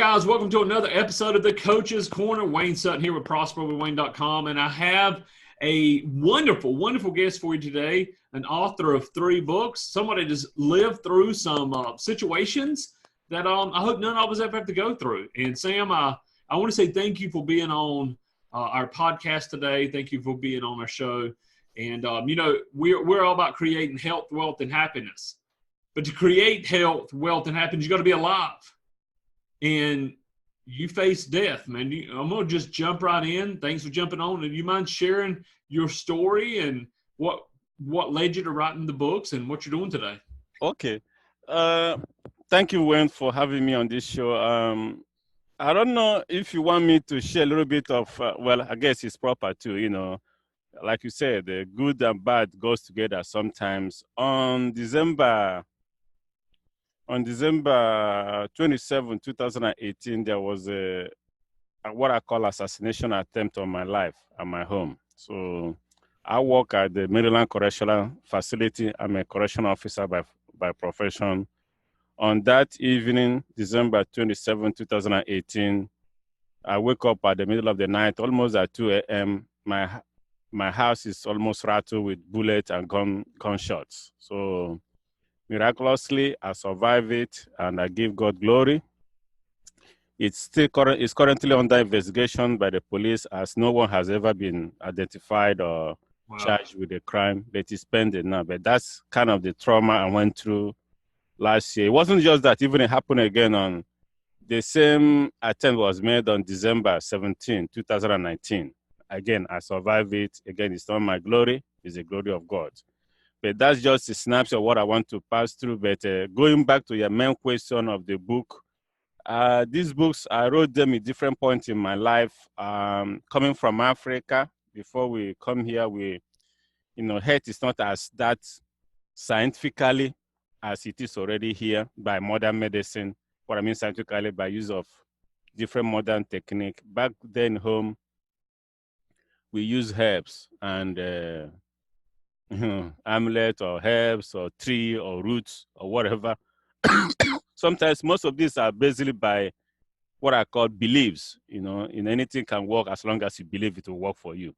guys, welcome to another episode of the Coach's Corner. Wayne Sutton here with ProsperWithWayne.com, and I have a wonderful, wonderful guest for you today, an author of 3 books, somebody that's lived through some situations that I hope none of us ever have to go through. And Sam, I want to say thank you for being on our podcast today. Thank you for being on our show. And, we're all about creating health, wealth, and happiness. But to create health, wealth, and happiness, you got to be alive. And you face death, man. I'm going to just jump right in. Thanks for jumping on. And do you mind sharing your story and what led you to writing the books and what you're doing today? Okay. Thank you, Wayne, for having me on this show. I don't know if you want me to share a little bit of, I guess it's proper too, like you said, the good and bad goes together sometimes. On December 27, 2018, there was a what I call assassination attempt on my life at my home. So I work at the Maryland Correctional Facility. I'm a correctional officer by profession. On that evening, December 27, 2018, I wake up at the middle of the night, almost at 2 a.m. My house is almost rattled with bullets and gunshots. So miraculously, I survived it, and I give God glory. It's currently under investigation by the police, as no one has ever been identified or charged with a crime, but it's pending now. But that's kind of the trauma I went through last year. It wasn't just that, even it happened again on the same attempt was made on December 17, 2019. Again, I survived it. Again, it's not my glory, it's the glory of God. But that's just a snapshot of what I want to pass through. But going back to your main question of the book, these books, I wrote them at different points in my life. Coming from Africa, before we come here, health is not as that scientifically as it is already here by modern medicine. What I mean scientifically, by use of different modern technique. Back then home, we use herbs and amulet or herbs or tree or roots or whatever. Sometimes most of these are basically by what I call beliefs. In anything can work as long as you believe it will work for you.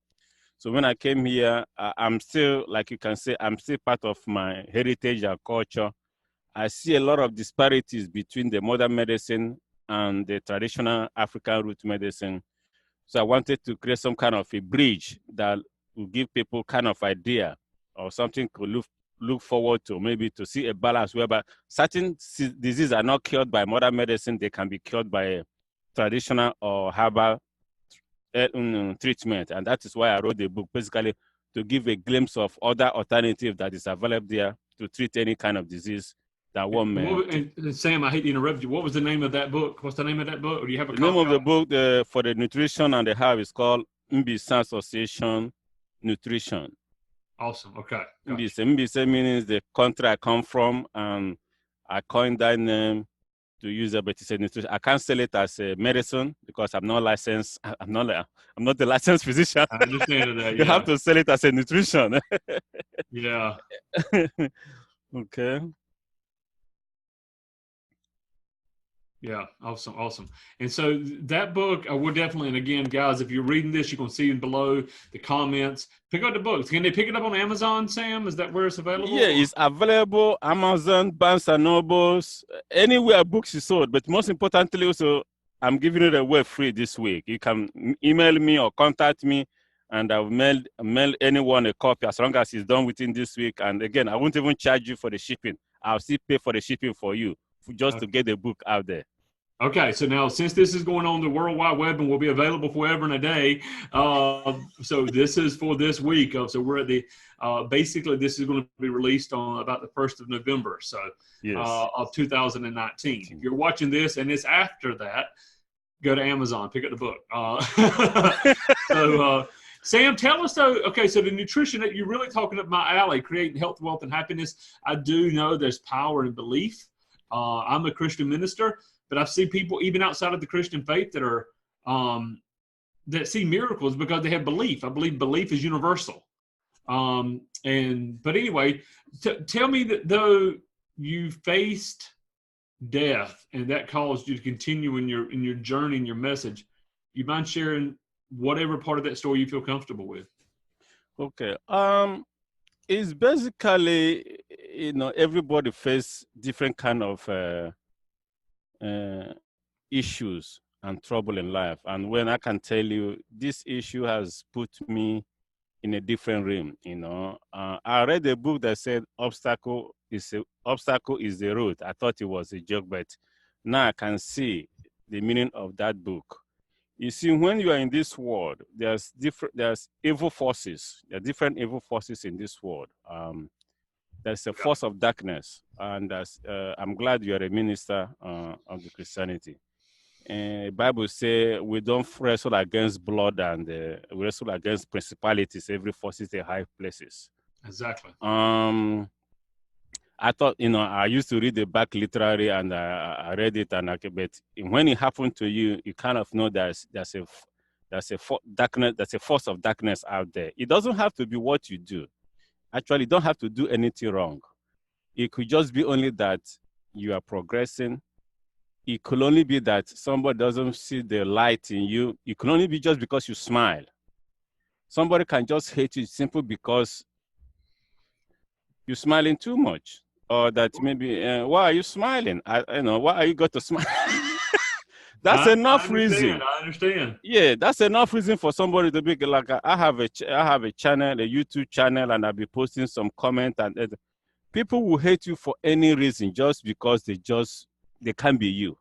So when I came here, I'm still, like you can say, I'm still part of my heritage and culture. I see a lot of disparities between the modern medicine and the traditional African root medicine. So I wanted to create some kind of a bridge that will give people kind of idea or something to look forward to, maybe to see a balance whereby certain diseases are not cured by modern medicine. They can be cured by traditional or herbal treatment. And that is why I wrote the book, basically to give a glimpse of other alternative that is available there to treat any kind of disease that one man. And Sam, I hate to interrupt you. What was the name of that book? What's the name of that book? Or do you have a The name of the book for the nutrition and the herb is called Mbisa Association Nutrition. Awesome. Okay. Mbisa means the country I come from, and I coined that name to use it, but it's a nutrition. I can't sell it as a medicine because I'm not licensed. I'm not the licensed physician. I understand that. Yeah. You have to sell it as a nutrition. Yeah. Okay. Yeah, awesome. And so that book, we're definitely, and again, guys, if you're reading this, you can see below the comments. Pick up the books. Can they pick it up on Amazon, Sam? Is that where it's available? Yeah, it's available. Amazon, Barnes and Nobles, anywhere books is sold. But most importantly, also, I'm giving it away free this week. You can email me or contact me, and I'll mail anyone a copy as long as it's done within this week. And again, I won't even charge you for the shipping. I'll still pay for the shipping for you, just to get the book out there. Okay, so now since this is going on the World Wide Web and will be available forever and a day, so this is for this week. So we're at the basically this is going to be released on about the 1st of November, so yes. Of 2019. If you're watching this and it's after that, go to Amazon, pick up the book. So Sam, tell us though. Okay, so the nutrition that you're really talking up my alley, creating health, wealth, and happiness. I do know there's power in belief. I'm a Christian minister. But I've seen people even outside of the Christian faith that are that see miracles because they have belief. I believe belief is universal. But anyway, tell me that though you faced death, and that caused you to continue in your journey and your message. You mind sharing whatever part of that story you feel comfortable with? Okay. It's basically, everybody face different kind of uh, issues and trouble in life. And when I can tell you, this issue has put me in a different realm. I read a book that said obstacle is the road. I thought it was a joke, but now I can see the meaning of that book. You see, when you are in this world, there's evil forces. There are different evil forces in this world. There's a force of darkness, and I'm glad you are a minister of the Christianity. Bible say we don't wrestle against blood, and we wrestle against principalities, every forces, the high places. Exactly. I thought, I used to read the back literary, and I read it, and but when it happened to you, you kind of know there's a darkness, there's a force of darkness out there. It doesn't have to be what you do. Actually, you don't have to do anything wrong. It could just be only that you are progressing. It could only be that somebody doesn't see the light in you. It could only be just because you smile. Somebody can just hate you simply because you're smiling too much. Or that maybe, why are you smiling? Why are you got to smile? That's enough reason. I understand. Yeah, that's enough reason for somebody to be like, I have a channel, a YouTube channel, and I'll be posting some comment, and people will hate you for any reason just because they can't be you.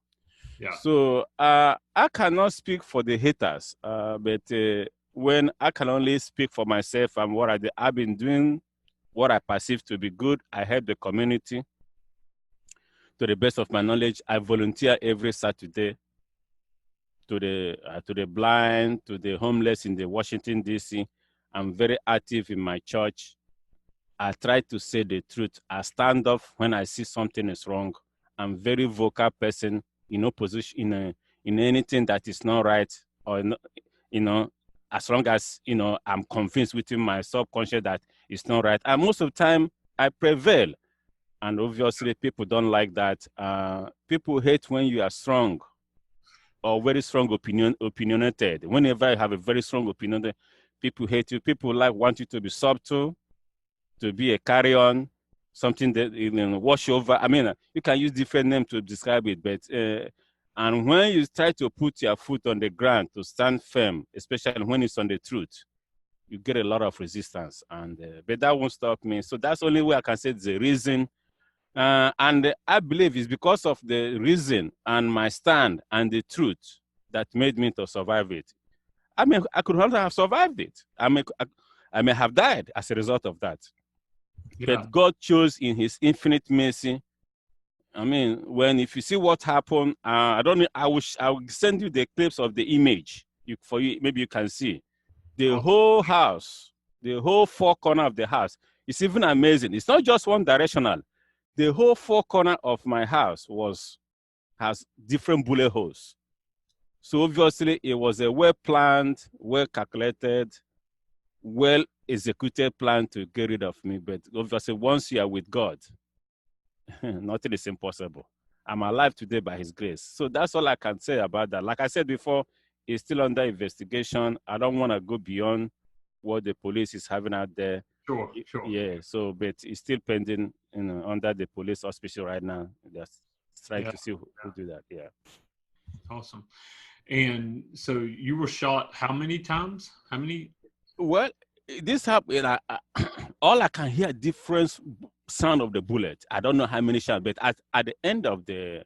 Yeah. So I cannot speak for the haters, but when I can only speak for myself and what I've been doing, what I perceive to be good. I help the community to the best of my knowledge. I volunteer every Saturday to the blind, to the homeless in the Washington, D.C. I'm very active in my church. I try to say the truth. I stand up when I see something is wrong. I'm very vocal person in opposition in anything that is not right, or as long as I'm convinced within my subconscious that it's not right. And most of the time I prevail. And obviously people don't like that. People hate when you are strong or very strong opinionated. Whenever you have a very strong opinion, people hate you. People want you to be subtle, to be a carry-on, something that wash over. I mean, you can use different names to describe it, but and when you try to put your foot on the ground to stand firm, especially when it's on the truth, you get a lot of resistance. And but that won't stop me. So that's the only way I can say the reason. And I believe it's because of the reason and my stand and the truth that made me to survive it. I mean, I could not have survived it. I may have died as a result of that. Yeah. But God chose in his infinite mercy. I mean, if you see what happened, I don't know, I will send you the clips of the image maybe you can see. The whole house, the whole four corner of the house. It's even amazing. It's not just one directional. The whole four corner of my house has different bullet holes. So obviously it was a well-planned, well-calculated, well-executed plan to get rid of me. But obviously once you are with God, nothing is impossible. I'm alive today by his grace. So that's all I can say about that. Like I said before, it's still under investigation. I don't want to go beyond what the police is having out there. Sure. Yeah, so, but it's still pending, under the police auspices right now. Just trying to see who do that. Yeah. Awesome. And so you were shot how many times? How many? Well, this happened. All I can hear different sound of the bullet. I don't know how many shots, but at the end of the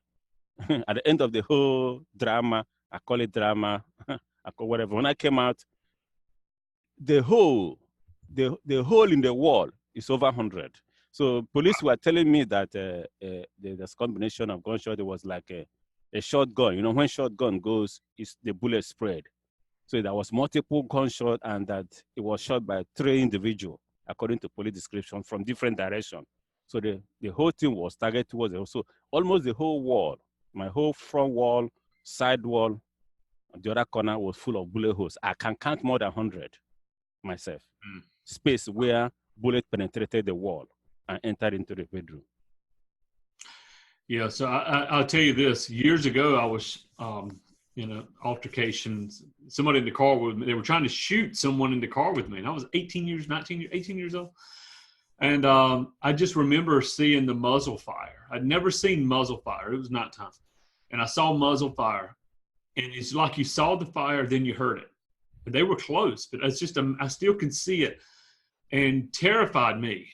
at the end of the whole drama, I call it drama, I call whatever. When I came out, the hole in the wall is over 100. So police were telling me that there's combination of gunshot. It was like a shotgun. When shotgun goes, the bullet spread. So there was multiple gunshot, and that it was shot by 3 individuals, according to police description, from different directions. So the whole thing was targeted towards it. So almost the whole wall, my whole front wall, side wall, the other corner was full of bullet holes. I can count more than 100 myself. Space where bullet penetrated the wall and entered into the bedroom. Yeah, so I'll tell you this. Years ago, I was in an altercation. Somebody in the car with me. They were trying to shoot someone in the car with me, and I was 18 years old. And I just remember seeing the muzzle fire. I'd never seen muzzle fire. It was nighttime, and I saw muzzle fire, and it's like you saw the fire, then you heard it. And they were close, but it's just I still can see it, and terrified me.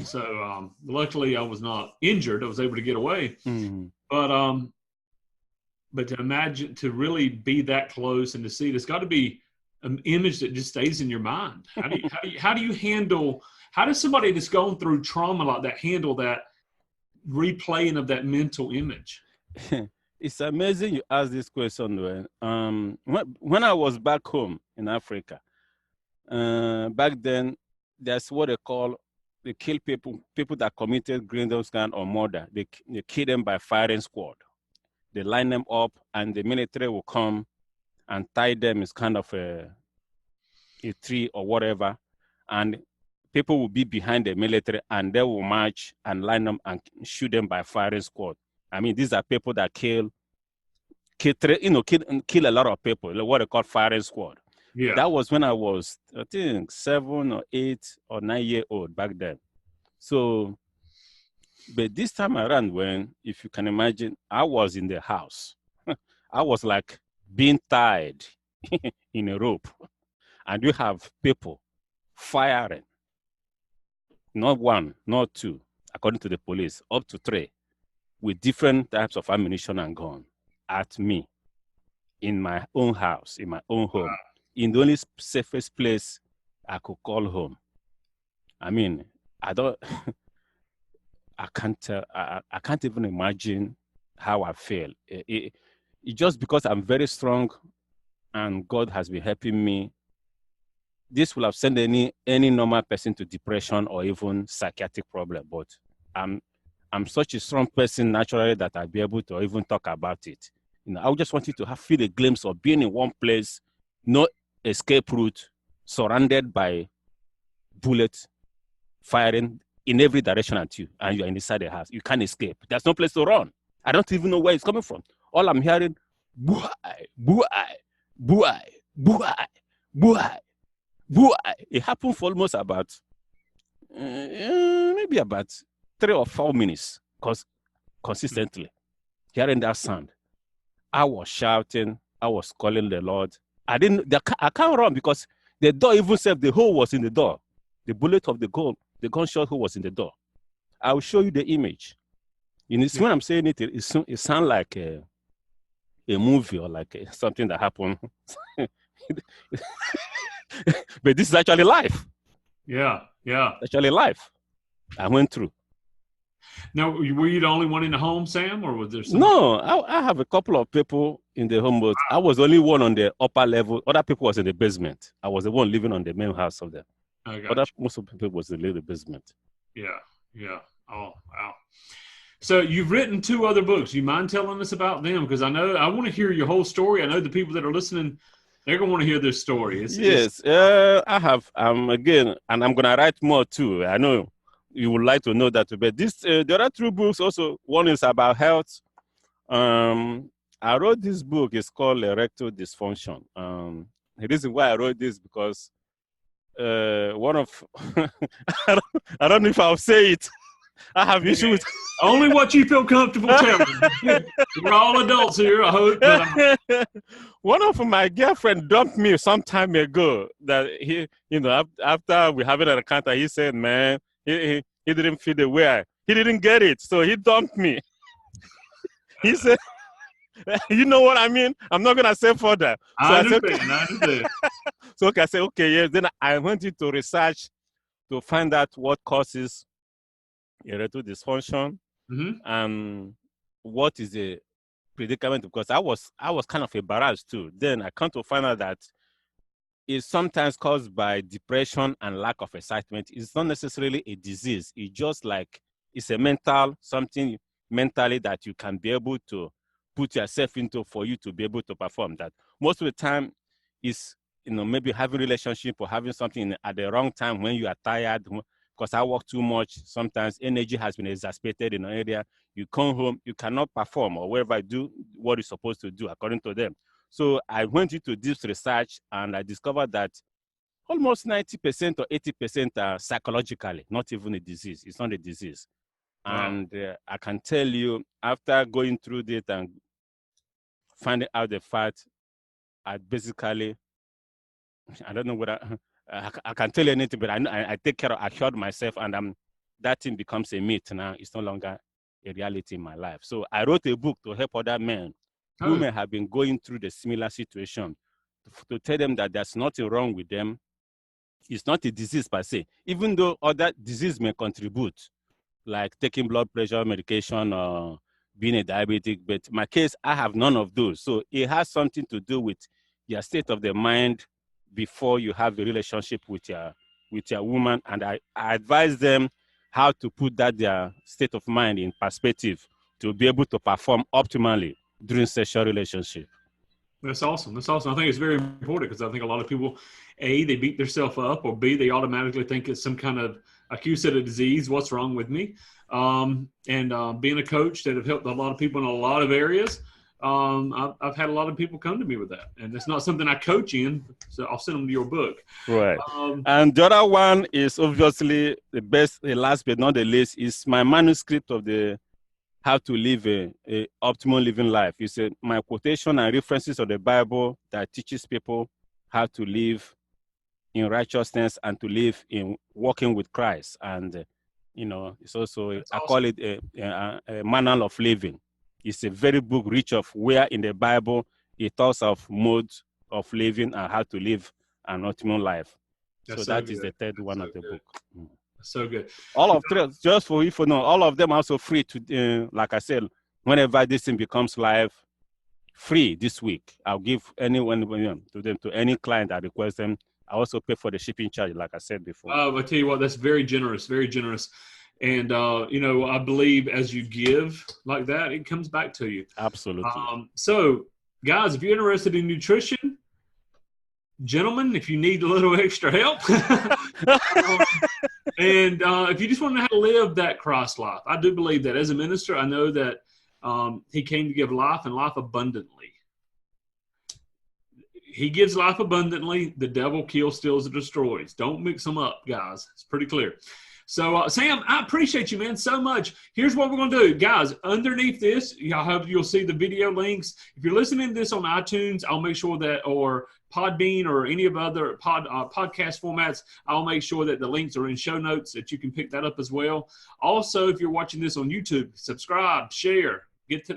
So luckily, I was not injured. I was able to get away. Mm. But to imagine to really be that close and to see it, it's got to be an image that just stays in your mind. How do you handle? How does somebody that's going through trauma like that handle that replaying of that mental image? It's amazing you ask this question. When I was back home in Africa, back then, that's what they kill people that committed grievous crime or murder. They kill them by firing squad. They line them up, and the military will come and tie them as kind of a tree or whatever, and people will be behind the military, and they will march and line them and shoot them by firing squad. I mean, these are people that kill a lot of people, what they call firing squad. Yeah. That was when I was, I think, 7 or 8 or 9 year old back then. So, but this time around, if you can imagine, I was in the house. I was like being tied in a rope. And you have people firing, not one, not two, according to the police, up to 3, with different types of ammunition and gun at me in my own house, in my own home, in the only safest place I could call home. I mean, I can't even imagine how I feel. It just because I'm very strong and God has been helping me, this will have sent any normal person to depression or even psychiatric problem. But I'm such a strong person naturally that I'll be able to even talk about it. I just want you to feel a glimpse of being in one place, no escape route, surrounded by bullets firing in every direction at you, and you're inside the house. You can't escape. There's no place to run. I don't even know where it's coming from. All I'm hearing, buai, buai, buai, buai, buai, buai. It happened for almost about, maybe about 3 or 4 minutes, consistently, hearing that sound. I was shouting. I was calling the Lord. I can't run because the door even said the hole was in the door. The bullet of the gunshot hole was in the door. I will show you the image. When I'm saying it, it sounds like a movie or like something that happened. But this is actually life. Yeah. Actually life. I went through. Now, were you the only one in the home, Sam, or was there some? No, I have a couple of people in the home, but I was the only one on the upper level. Other people was in the basement. I was the one living on the main house of them. Most of the people was in the basement. Yeah. Oh, wow. So you've written 2 other books. You mind telling us about them? Because I want to hear your whole story. I know the people that are listening, they're going to want to hear this story. I have, again, and I'm going to write more too. I know you would like to know that, but there are 2 books also. One is about health. I wrote this book. It's called Erectile Dysfunction. The reason why I wrote this because one of I don't know if I'll say it. I have issues with only what you feel comfortable telling. We're all adults here, I hope. One of my girlfriend dumped me some time ago. That he, after we having an encounter, he said, "Man, he didn't feel the way he didn't get it, so he dumped me." He said, "You know what I mean? I'm not gonna say further." So I understand. So I said, "Okay, yes." Then I went into research to find out what causes erectile dysfunction and what is the predicament, because I was kind of embarrassed too. Then I come to find out that it's sometimes caused by depression and lack of excitement. It's not necessarily a disease. It's just like it's a something mentally that you can be able to put yourself into for you to be able to perform that. Most of the time is maybe having a relationship or having something at the wrong time when you are tired, because I work too much. Sometimes energy has been exacerbated in an area. You come home, you cannot perform or wherever you do what you're supposed to do according to them. So I went into this research and I discovered that almost 90% or 80% are psychologically, not even a disease. It's not a disease. Wow. And I can tell you, after going through it and finding out the fact, I basically, I don't know whether I can tell you anything, but I take care of, I assured myself, and that thing becomes a myth now. It's no longer a reality in my life. So I wrote a book to help other men who may have been going through the similar situation, to tell them that there's nothing wrong with them. It's not a disease per se, even though other disease may contribute, like taking blood pressure medication or being a diabetic. But my case, I have none of those. So it has something to do with your state of the mind before you have a relationship with your woman. And I advise them how to put that their state of mind in perspective to be able to perform optimally during sexual relationship. That's awesome. That's awesome. I think it's very important because I think a lot of people, A, they beat themselves up, or B, they automatically think it's some kind of, like you said, a disease. What's wrong with me? Being a coach that have helped a lot of people in a lot of areas, I've had a lot of people come to me with that. And it's not something I coach in, so I'll send them to your book. Right. And the other one is obviously the best, the last but not the least, is my manuscript of the How to Live a Optimal Living Life. It's my quotation and references of the Bible that teaches people how to live in righteousness and to live in walking with Christ. And, it's also, I call it a manual of living. It's a very book rich of where in the Bible it talks of modes of living and how to live an optimal life. So that is the third one of the book. So good. All of three, just for you to know, all of them are also free to, like I said, whenever this thing becomes live, free this week. I'll give anyone to any client that requests them. I also pay for the shipping charge, like I said before. I tell you what, that's very generous, very generous. And, I believe as you give like that, it comes back to you. Absolutely. So, guys, if you're interested in nutrition, gentlemen, if you need a little extra help, and if you just want to know how to live that Christ life, I do believe that as a minister, I know that he came to give life and life abundantly. He gives life abundantly. The devil kills, steals, and destroys. Don't mix them up, guys. It's pretty clear. So, Sam, I appreciate you, man, so much. Here's what we're going to do. Guys, underneath this, I hope you'll see the video links. If you're listening to this on iTunes, I'll make sure that, or Podbean or any of other podcast formats, I'll make sure that the links are in show notes that you can pick that up as well. Also, if you're watching this on YouTube, subscribe, share, get to,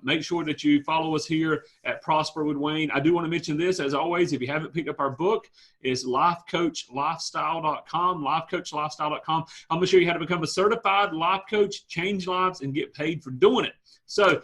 make sure that you follow us here at Prosper with Wayne. I do want to mention this, as always, if you haven't picked up our book, it's lifecoachlifestyle.com, lifecoachlifestyle.com. I'm going to show you how to become a certified life coach, change lives, and get paid for doing it. So,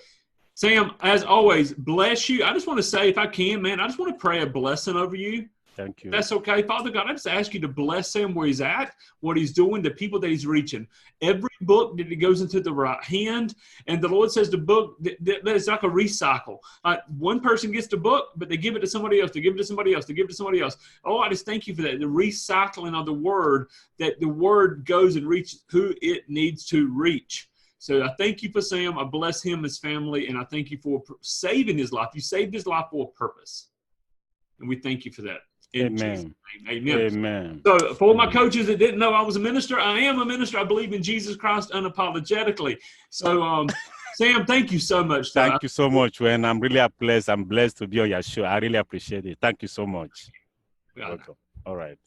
Sam, as always, bless you. I just want to say, if I can, man, I just want to pray a blessing over you. Thank you. That's okay. Father God, I just ask you to bless him where he's at, what he's doing, the people that he's reaching. Every book that he goes into the right hand, and the Lord says the book, that is like a recycle. One person gets the book, but they give it to somebody else, they give it to somebody else, they give it to somebody else. Oh, I just thank you for that. The recycling of the word, that the word goes and reaches who it needs to reach. So I thank you for Sam. I bless him, his family, and I thank you for saving his life. You saved his life for a purpose, and we thank you for that. Amen. Amen. Amen. So for my coaches that didn't know I was a minister, I am a minister. I believe in Jesus Christ unapologetically. So, Sam, thank you so much. Thank you so much, Wayne. I'm really blessed. I'm blessed to be on your show. I really appreciate it. Thank you so much. Welcome. All right.